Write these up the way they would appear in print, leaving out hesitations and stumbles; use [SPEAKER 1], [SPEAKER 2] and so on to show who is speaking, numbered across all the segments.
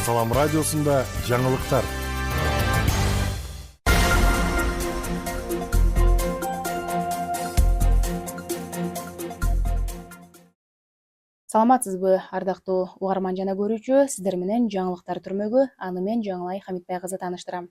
[SPEAKER 1] Салам радиосунда жаңылыктар.
[SPEAKER 2] Саламатсызбы, ардактуу угарман жана көрүүчү, сиздер менен жаңылыктар түрмөгү, аны мен Жаңылай Хамитбай кызы тааныштырам.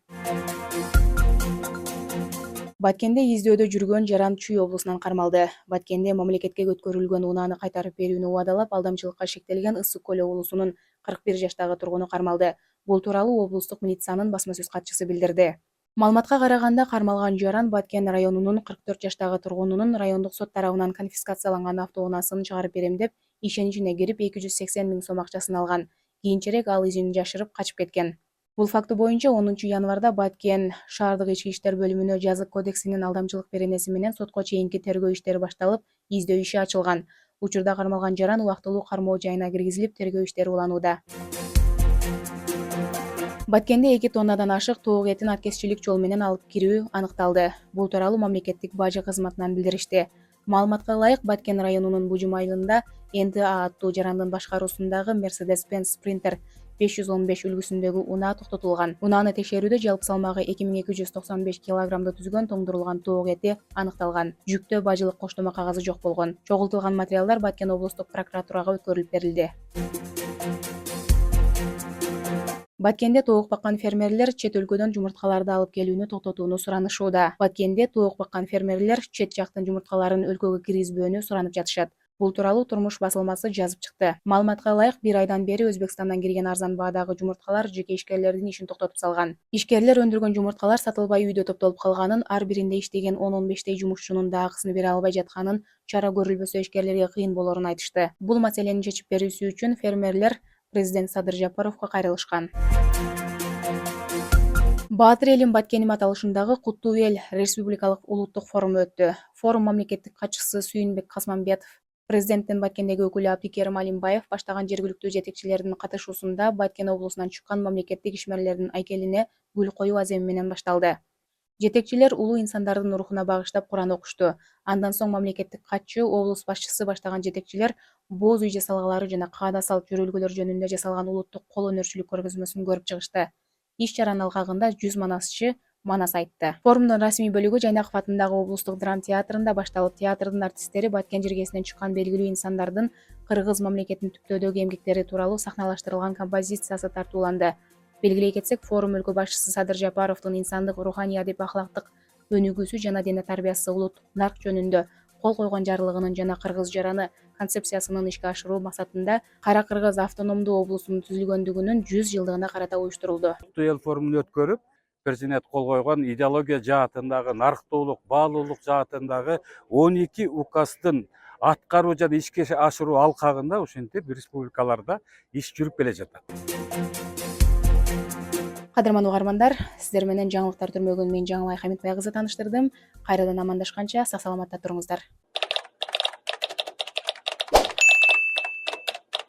[SPEAKER 2] Баткенде издөөдө жүргөн жаран Чүй облусунан кармалды. Баткенде мамлекетке өткөрүлгөн унааны кайтарып берүүнү убадалап, алдамчылыкка шектелген Ысык көл облусунун 41 жаштагы тургуну кармалды. Бул тууралуу облустук милициянын басма сөз катчысы билдирди. Маалыматка караганда, кармалган жаран Баткен районунун 44 жаштагы тургунунун райондук сот тарабынан конфискацияланган автоунаасын чыгарып берем деп ишеничине кирип 280 миң сом акчасын алган. Кийинчерээк ал изин жашырып качып кеткен. Бул факты боюнча 10 январда Баткен шаардык ички иштер бөлүмүнө жазык кодексинин алдамчылык беренеси менен сотко чейинки тергөө иштери башталып, издөө иши ачылган. Учурда кармалган жаран убактылуу кармоо жайына киргизилип, тергөө иштери уланууда. Баткенде 2 тоннадан ашык тоок этин аткезчилик жол менен алып кирүү аныкталды. Бул тууралуу мамлекеттик бажы кызматынан билдиришти. Маалыматка ылайык, Баткен районунун Бужум айылында НТА аттуу жарандын башкаруусундагы Mercedes-Benz Sprinter 515 үлгүсүндөгү унаа токтотулган. Унааны текшерүүдө жалпы салмагы 2295 килограммды түзгөн тоңдурулган тоок эти аныкталган. Жүктө бажылык коштомо кагазы жок болгон. Чогултулган материалдар Баткен облустук прокуратурага өткөрүлүп берилди. Баткенде тоок баккан фермерлер чет өлкөдөн жумурткаларды алып келүүнү токтотууну суранышууда. Баткенде тоок баккан фермерлер чет жактын жумурткаларын өлкөгө киргизбөөнү суранып жатышат. Бул тууралуу Турмуш басылмасы жазып чыкты. Маалыматка ылайык, 1 айдан бери Өзбекстандан кирген арзан баадагы жумурткалар жеке ишкерлердин ишин токтотуп салган. Ишкерлер өндүргөн жумурткалар сатылбай үйдө топтолуп калганын, ар биринде иштеген 10-15 жумушчунун да акысын бере албай жатканын, чара көрүлбөсө ишкерлерге кыйын болорун айтышты. Бул маселени чечип берүүсү үчүн фермерлер президент Садыр Жапаровго кайрылышкан. Баатыр элим Баткеним аталышындагы Куттуу эл республикалык улуттук форуму өттү. Форум мамлекеттик катчысы Сүйүнбек Касманбетов, президенттин Баткендеги өкүлү Абдикерим Алимбаев баштаган жергиликтүү жетекчилердин катышуусунда Баткен облусунан чыккан мамлекеттик ишмерлердин айкелине гүл коюу аземи менен башталды. Жетекчилер улуу инсандардын рухуна багыштап Куран окушту. Андан соң мамлекеттик катчы, облус башчысы баштаган жетекчилер бооз үй жасалгалары жана каада салт жөрөлгөлөр жөнүндө жасалган улуттук кол өнөрчүлүк көргөзмөсүн көрүп чыгышты. Иш-чаранын алкагында 100 манасчы манас айтты. Форумдун расмий бөлүгү Жайнаков атындагы облустук драма театрында башталып, театрдын артисттери Баткен жергесинен чыккан белгилүү инсандардын кыргыз мамлекетин түптөөдөгү эмгектери тууралуу сахналаштырылган композициясы тартууланды. Белгилей кетсек, форум өлкө башчысы Садыр Жапаровдун инсандык, руханий, адеп ахлактык өнүгүүсү жана дене тарбиясы улуттук нарк жөнүндө кол койгон жарлыгынын жана кыргыз жараны концепциясынын ишке ашыруу максатында Кара Кыргыз автономдуу облусунун түзүлгөндүгүнүн 100 жылдыгына карата уюштурулду.
[SPEAKER 3] Эл форумун өткөрүп, президент кол койгон идеология жаатындагы, нарктуулук, баалуулук жаатындагы 12 указдын аткаруу жана ишке ашыруу алкагында ушинтип республикаларда иш жүрүп келе жатат.
[SPEAKER 2] Кадырман угармандар, сиздер менен жаңылыктар түрмөгүн мен Жаңылай Хамитбай кызы тааныштырдым. Кайрадан амандашканча сак саламатта туруңуздар.